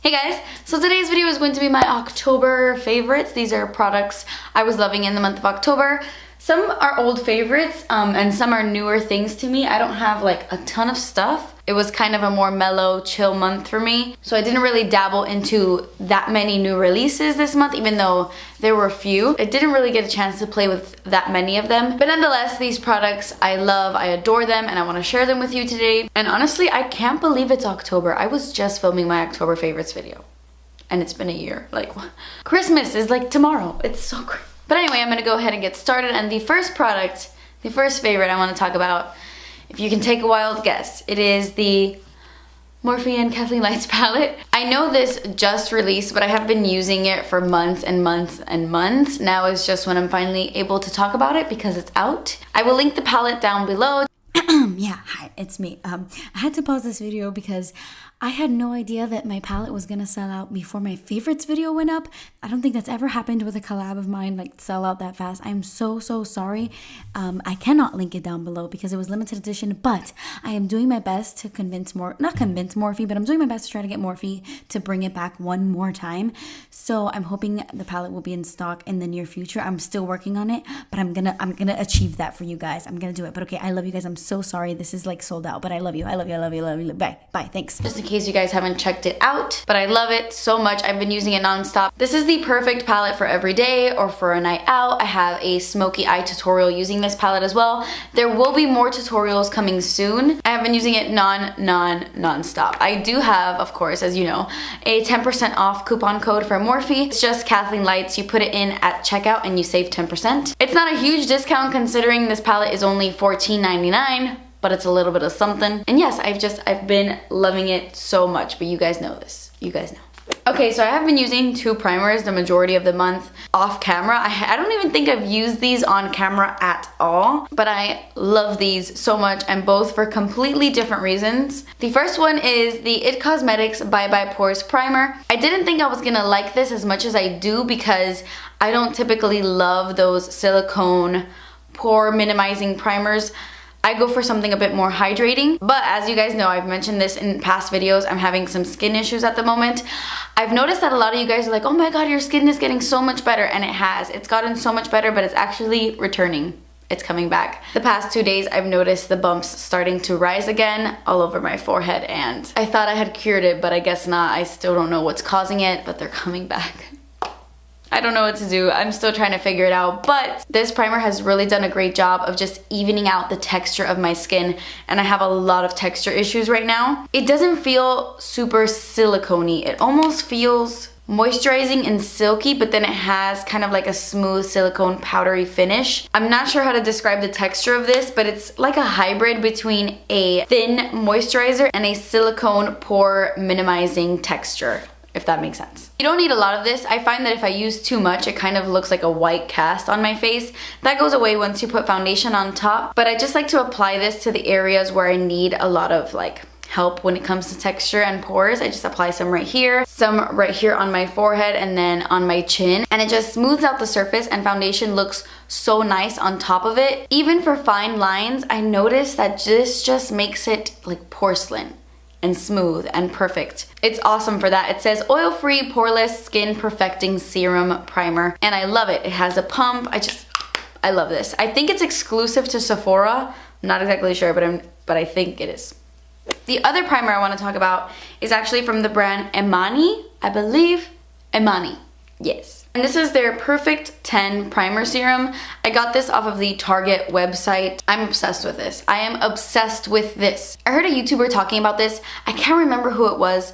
Hey guys, so today's video is going to be my October favorites. These are products I was loving in the month of October. Some are old favorites and some are newer things to me. I don't have like a ton of stuff. It was kind of a more mellow, chill month for me. So I didn't really dabble into that many new releases this month, even though there were a few. I didn't really get a chance to play with that many of them. But nonetheless, these products I love, I adore them, and I want to share them with you today. And honestly, I can't believe it's October. I was just filming my October favorites video. And it's been a year. Like, Christmas is like tomorrow. It's so great. But anyway, I'm gonna go ahead and get started. And the first product, the first favorite I want to talk about, if you can take a wild guess, it is the Morphe and Kathleen Lights palette. I know this just released, but I have been using it for months and months and months. Now is just when I'm finally able to talk about it because it's out. I will link the palette down below. Yeah, hi, it's me. I had to pause this video because I had no idea that my palette was gonna sell out before my favorites video went up. I don't think that's ever happened with a collab of mine, like sell out that fast. I'm so sorry. I cannot link it down below because it was limited edition, but I am doing my best to not convince Morphe, but I'm doing my best to try to get Morphe to bring it back one more time. So I'm hoping the palette will be in stock in the near future. I'm still working on it, but I'm gonna achieve that for you guys. I'm gonna do it. But okay, I love you guys. I'm so sorry this is like sold out, but I love you. I love you. Bye, thanks. Just in case you guys haven't checked it out, but I love it so much. I've been using it nonstop. This is the perfect palette for every day or for a night out. I have a smoky eye tutorial using this palette as well. There will be more tutorials coming soon. I have been using it nonstop. I do have, of course, as you know, a 10% off coupon code for Morphe. It's just Kathleen Lights. You put it in at checkout and you save 10%. It's not a huge discount considering this palette is only $14.99. But it's a little bit of something. And yes, I've been loving it so much, but you guys know this. You guys know. Okay, so I have been using two primers the majority of the month off camera. I don't even think I've used these on camera at all, but I love these so much, and both for completely different reasons. The first one is the IT Cosmetics Bye Bye Pores Primer. I didn't think I was gonna like this as much as I do because I don't typically love those silicone pore minimizing primers. I go for something a bit more hydrating, but as you guys know, I've mentioned this in past videos, I'm having some skin issues at the moment. I've noticed that a lot of you guys are like, oh my god, your skin is getting so much better, and it has. It's gotten so much better, but it's actually returning. It's coming back. The past 2 days, I've noticed the bumps starting to rise again all over my forehead, and I thought I had cured it, but I guess not. I still don't know what's causing it, but they're coming back. I don't know what to do. I'm still trying to figure it out, but this primer has really done a great job of just evening out the texture of my skin, and I have a lot of texture issues right now. It doesn't feel super silicone-y. It almost feels moisturizing and silky, but then it has kind of like a smooth silicone powdery finish. I'm not sure how to describe the texture of this, but it's like a hybrid between a thin moisturizer and a silicone pore minimizing texture, if that makes sense. You don't need a lot of this. I find that if I use too much, it kind of looks like a white cast on my face. That goes away once you put foundation on top, but I just like to apply this to the areas where I need a lot of like help when it comes to texture and pores. I just apply some right here, some right here on my forehead, and then on my chin, and it just smooths out the surface, and foundation looks so nice on top of it. Even for fine lines, I noticed that this just makes it like porcelain and smooth and perfect. It's awesome for that. It says oil-free, poreless, skin perfecting serum primer, and I love it. It has a pump. I love this. I think it's exclusive to Sephora. I'm not exactly sure, but I think it is. The other primer I want to talk about is actually from the brand Emani, I believe. Emani, yes. And this is their Perfect 10 Primer Serum. I got this off of the Target website. I'm obsessed with this. I am obsessed with this. I heard a YouTuber talking about this. I can't remember who it was,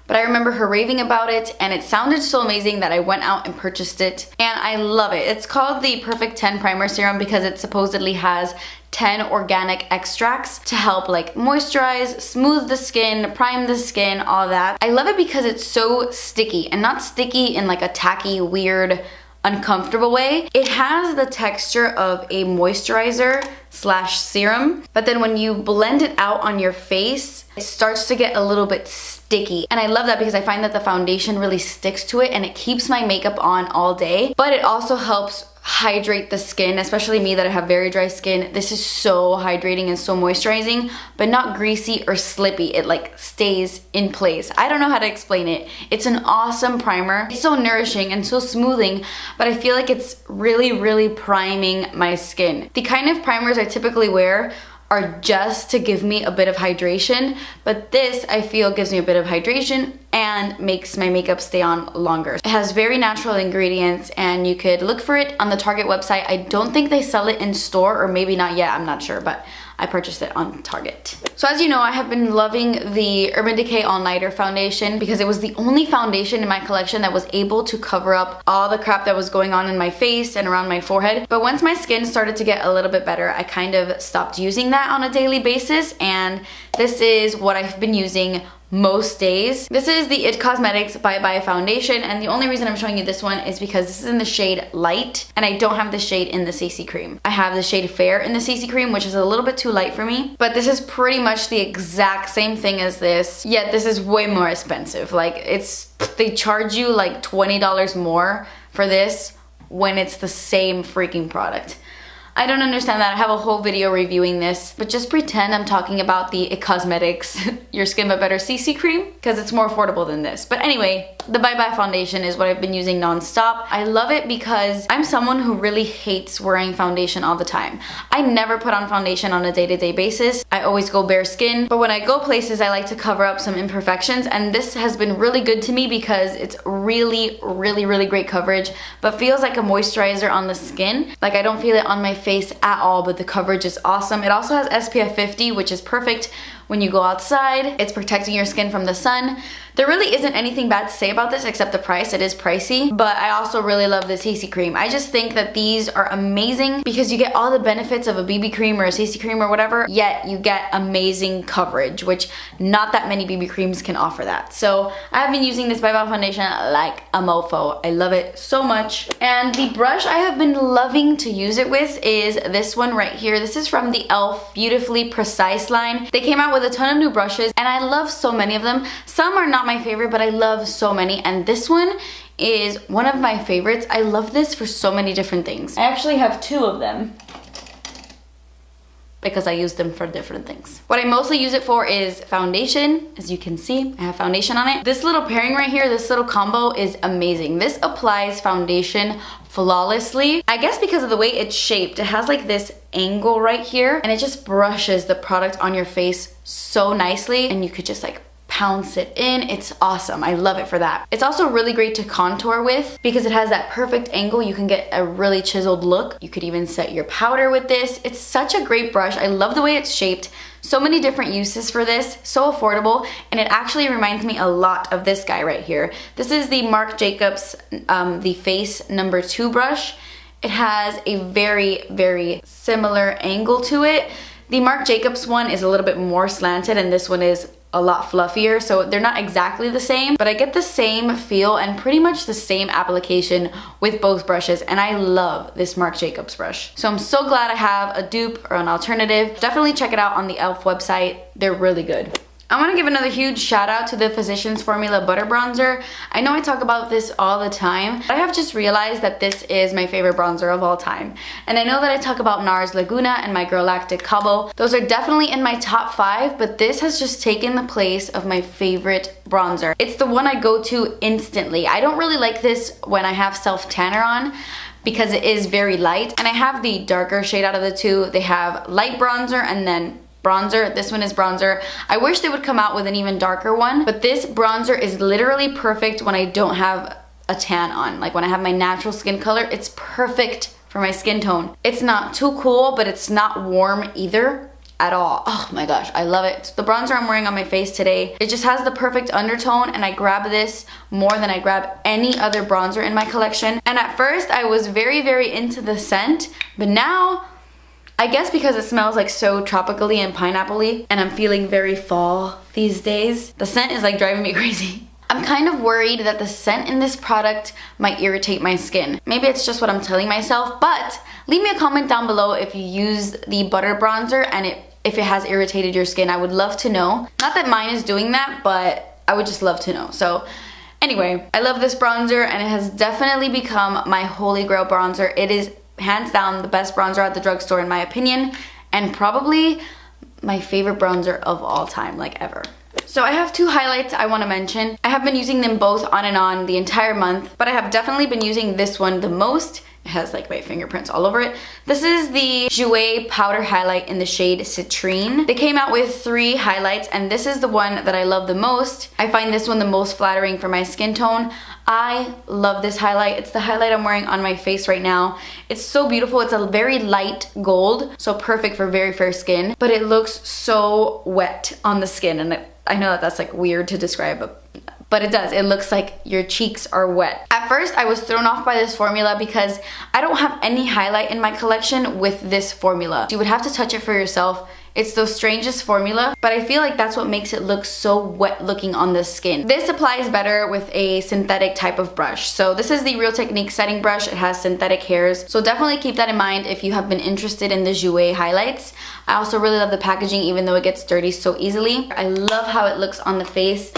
but I remember her raving about it, and it sounded so amazing that I went out and purchased it, and I love it. It's called the Perfect 10 Primer Serum because it supposedly has 10 organic extracts to help like moisturize, smooth the skin, prime the skin, all that. I love it because it's so sticky, and not sticky in like a tacky, weird, uncomfortable way. It has the texture of a moisturizer serum, but then when you blend it out on your face, it starts to get a little bit sticky. And I love that because I find that the foundation really sticks to it and it keeps my makeup on all day, but it also helps hydrate the skin, especially me that I have very dry skin. This is so hydrating and so moisturizing, but not greasy or slippy. It like stays in place. I don't know how to explain it. It's an awesome primer. It's so nourishing and so smoothing, but I feel like it's really priming my skin. The kind of primers I typically wear are just to give me a bit of hydration, but this I feel gives me a bit of hydration and makes my makeup stay on longer. It has very natural ingredients and you could look for it on the Target website. I don't think they sell it in store, or maybe not yet, I'm not sure, but I purchased it on Target. So as you know, I have been loving the Urban Decay All Nighter foundation because it was the only foundation in my collection that was able to cover up all the crap that was going on in my face and around my forehead. But once my skin started to get a little bit better, I kind of stopped using that on a daily basis, and this is what I've been using most days. This is the IT Cosmetics Bye Bye foundation, and the only reason I'm showing you this one is because this is in the shade Light, and I don't have the shade in the CC Cream. I have the shade Fair in the CC Cream, which is a little bit too light for me, but this is pretty much the exact same thing as this, yet this is way more expensive. Like, they charge you like $20 more for this when it's the same freaking product. I don't understand that. I have a whole video reviewing this, but just pretend I'm talking about the IT Cosmetics Your Skin But Better CC Cream, because it's more affordable than this. But anyway, the Bye Bye foundation is what I've been using non-stop. I love it because I'm someone who really hates wearing foundation all the time. I never put on foundation on a day-to-day basis. I always go bare skin, but when I go places, I like to cover up some imperfections, and this has been really good to me because it's really great coverage, but feels like a moisturizer on the skin. Like, I don't feel it on my face at all, but the coverage is awesome. It also has SPF 50, which is perfect when you go outside. It's protecting your skin from the sun. There really isn't anything bad to say about this except the price. It is pricey, but I also really love the CC cream. I just think that these are amazing because you get all the benefits of a BB cream or a CC cream or whatever, yet you get amazing coverage, which not that many BB creams can offer that. So I have been using this Bye Bye foundation like a mofo. I love it so much. And the brush I have been loving to use it with is this one right here. This is from the e.l.f. Beautifully Precise line. They came out with a ton of new brushes and I love so many of them. Some are not my favorite, but I love so many, and this one is one of my favorites. I love this for so many different things. I actually have two of them because I use them for different things. What I mostly use it for is foundation. As you can see, I have foundation on it. This little pairing right here, this little combo is amazing. This applies foundation flawlessly. I guess because of the way it's shaped, it has like this angle right here and it just brushes the product on your face so nicely, and you could just like pounce it in. It's awesome. I love it for that. It's also really great to contour with because it has that perfect angle. You can get a really chiseled look. You could even set your powder with this. It's such a great brush. I love the way it's shaped. So many different uses for this, so affordable, and it actually reminds me a lot of this guy right here. This is the Marc Jacobs the Face No. 2 brush. It has a very similar angle to it. The Marc Jacobs one is a little bit more slanted and this one is a lot fluffier, so they're not exactly the same, but I get the same feel and pretty much the same application with both brushes, and I love this Marc Jacobs brush. So I'm so glad I have a dupe or an alternative. Definitely check it out on the e.l.f. website. They're really good. I want to give another huge shout out to the Physicians Formula Butter Bronzer. I know I talk about this all the time, but I have just realized that this is my favorite bronzer of all time. And I know that I talk about NARS Laguna and my Girl Lactic Cabo. Those are definitely in my top 5, but this has just taken the place of my favorite bronzer. It's the one I go to instantly. I don't really like this when I have self-tanner on, because it is very light, and I have the darker shade out of the two. They have light bronzer and then bronzer. This one is bronzer. I wish they would come out with an even darker one, but this bronzer is literally perfect when I don't have a tan on. Like when I have my natural skin color, it's perfect for my skin tone. It's not too cool, but it's not warm either at all. Oh my gosh, I love it. It's the bronzer I'm wearing on my face today. It just has the perfect undertone, and I grab this more than I grab any other bronzer in my collection. And at first I was very into the scent, but now I guess because it smells like so tropically and pineapple-y, and I'm feeling very fall these days, the scent is like driving me crazy. I'm kind of worried that the scent in this product might irritate my skin. Maybe it's just what I'm telling myself, but leave me a comment down below if you use the butter bronzer and if it has irritated your skin. I would love to know. Not that mine is doing that, but I would just love to know. So anyway, I love this bronzer and it has definitely become my holy grail bronzer. It is hands down the best bronzer at the drugstore in my opinion, and probably my favorite bronzer of all time, like ever. So I have two highlights I want to mention. I have been using them both on and on the entire month, but I have definitely been using this one the most. It has like my fingerprints all over it. This is the Jouer Powder Highlight in the shade Citrine. They came out with 3 highlights and this is the one that I love the most. I find this one the most flattering for my skin tone. I love this highlight. It's the highlight I'm wearing on my face right now. It's so beautiful. It's a very light gold, so perfect for very fair skin, but it looks so wet on the skin, and I know that that's like weird to describe, but it does. It looks like your cheeks are wet. At first, I was thrown off by this formula because I don't have any highlight in my collection with this formula. You would have to touch it for yourself. It's the strangest formula, but I feel like that's what makes it look so wet looking on the skin. This applies better with a synthetic type of brush. So this is the Real Technique setting brush. It has synthetic hairs. So definitely keep that in mind if you have been interested in the Jouer highlights. I also really love the packaging even though it gets dirty so easily. I love how it looks on the face.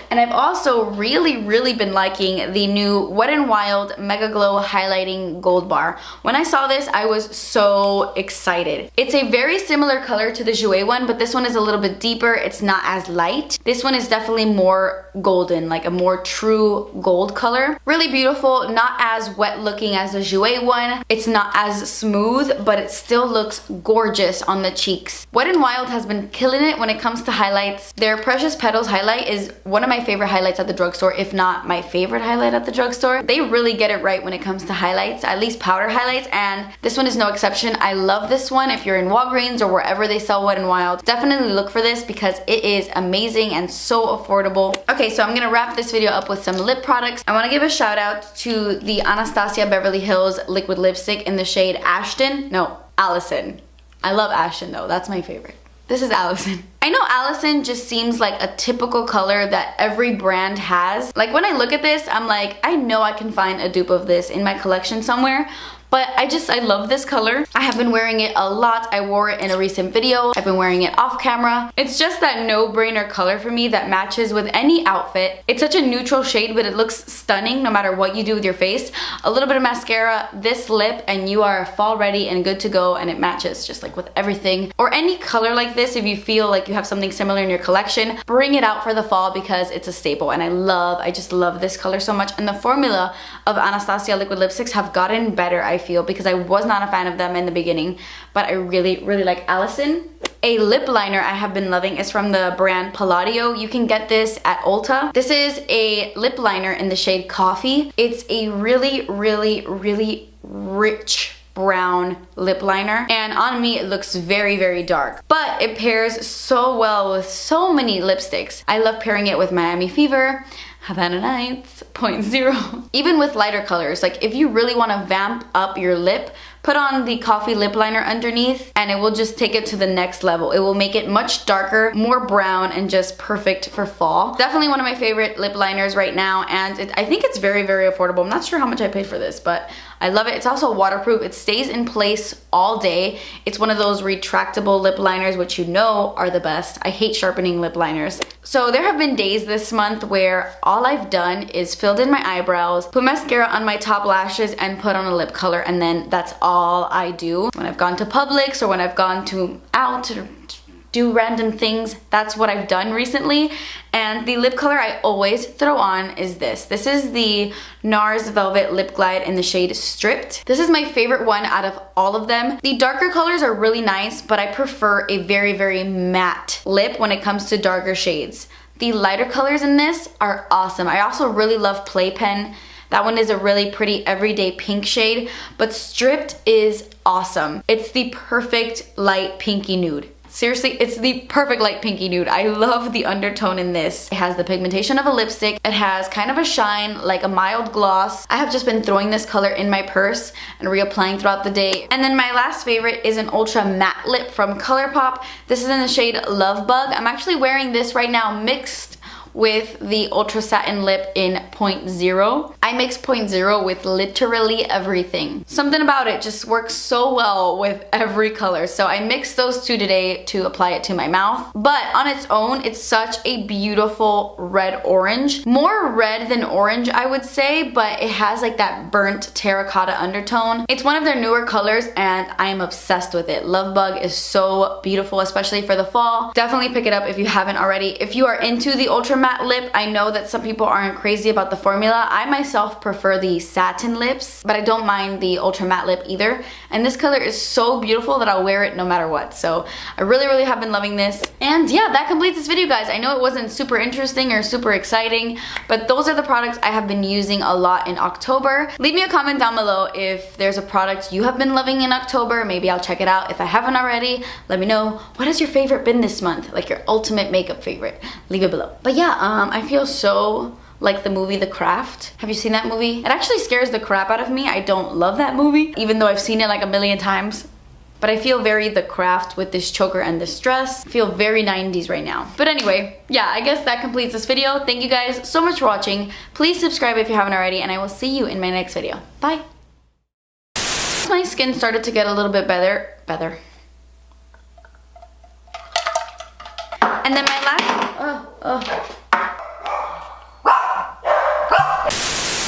And I've also really been liking the new Wet n Wild Mega Glow Highlighting Gold Bar. When I saw this, I was so excited. It's a very similar color to the Jouer one, but this one is a little bit deeper. It's not as light. This one is definitely more golden, like a more true gold color. Really beautiful, not as wet looking as the Jouer one. It's not as smooth, but it still looks gorgeous on the cheeks. Wet n Wild has been killing it when it comes to highlights. Their Precious Petals highlight is one of my favorite highlights at the drugstore, if not my favorite highlight at the drugstore. They really get it right when it comes to highlights, at least powder highlights, and this one is no exception. I love this one. If you're in Walgreens or wherever they sell Wet n Wild, definitely look for this because it is amazing and so affordable. Okay, so I'm gonna wrap this video up with some lip products. I wanna give a shout out to the Anastasia Beverly Hills liquid lipstick in the shade Allison. I love Ashton though, that's my favorite. This is Allison. I know Allison just seems like a typical color that every brand has. Like when I look at this, I'm like, I know I can find a dupe of this in my collection somewhere. But I love this color. I have been wearing it a lot. I wore it in a recent video. I've been wearing it off camera. It's just that no-brainer color for me that matches with any outfit. It's such a neutral shade, but it looks stunning no matter what you do with your face. A little bit of mascara, this lip, and you are fall ready and good to go, and it matches just like with everything. Or any color like this, if you feel like you have something similar in your collection, bring it out for the fall because it's a staple, and I just love this color so much. And the formula of Anastasia liquid lipsticks have gotten better, I feel, because I was not a fan of them in the beginning, but I really like Allison. A lip liner I have been loving is from the brand Palladio. You can get this at Ulta. This is a lip liner in the shade Coffee. It's a really rich brown lip liner, and on me it looks very dark, but it pairs so well with so many lipsticks. I love pairing it with Miami Fever, Havana Nights, Point Zero. Even with lighter colors, like if you really want to vamp up your lip, put on the Coffee lip liner underneath and it will just take it to the next level. It will make it much darker, more brown, and just perfect for fall. Definitely one of my favorite lip liners right now, and I think it's very affordable. I'm not sure how much I paid for this, but I love it. It's also waterproof. It stays in place all day. It's one of those retractable lip liners, which you know are the best. I hate sharpening lip liners. So there have been days this month where all I've done is filled in my eyebrows, put mascara on my top lashes, and put on a lip color, and then that's all I do. When I've gone to Publix or when I've gone out or do random things, that's what I've done recently. And the lip color I always throw on is this. This is the NARS Velvet Lip Glide in the shade Stripped. This is my favorite one out of all of them. The darker colors are really nice, but I prefer a very matte lip when it comes to darker shades. The lighter colors in this are awesome. I also really love Playpen. That one is a really pretty everyday pink shade, but Stripped is awesome. It's the perfect light pinky nude. Seriously, it's the perfect light pinky nude. I love the undertone in this. It has the pigmentation of a lipstick. It has kind of a shine, like a mild gloss. I have just been throwing this color in my purse and reapplying throughout the day. And then my last favorite is an ultra matte lip from ColourPop. This is in the shade Love Bug. I'm actually wearing this right now mixed with the Ultra Satin Lip in 0.0. I mix 0.0 with literally everything. Something about it just works so well with every color. So I mixed those two today to apply it to my mouth. But on its own, it's such a beautiful red orange. More red than orange, I would say, but it has like that burnt terracotta undertone. It's one of their newer colors and I am obsessed with it. Love Bug is so beautiful, especially for the fall. Definitely pick it up if you haven't already. If you are into the Ultra Matte Lip, I know that some people aren't crazy about the formula. I myself prefer the satin lips, but I don't mind the Ultra Matte Lip either. And this color is so beautiful that I'll wear it no matter what. So I really have been loving this. And yeah, that completes this video, guys. I know it wasn't super interesting or super exciting, but those are the products I have been using a lot in October. Leave me a comment down below if there's a product you have been loving in October. Maybe I'll check it out. If I haven't already, let me know. What has your favorite been this month? Like your ultimate makeup favorite. Leave it below. But yeah, I feel so like the movie The Craft. Have you seen that movie? It actually scares the crap out of me. I don't love that movie, even though I've seen it like a million times. But I feel very The Craft with this choker and this dress. I feel very 90s right now. But anyway, yeah, I guess that completes this video. Thank you guys so much for watching. Please subscribe if you haven't already, and I will see you in my next video. Bye. My skin started to get a little bit better. And then my last,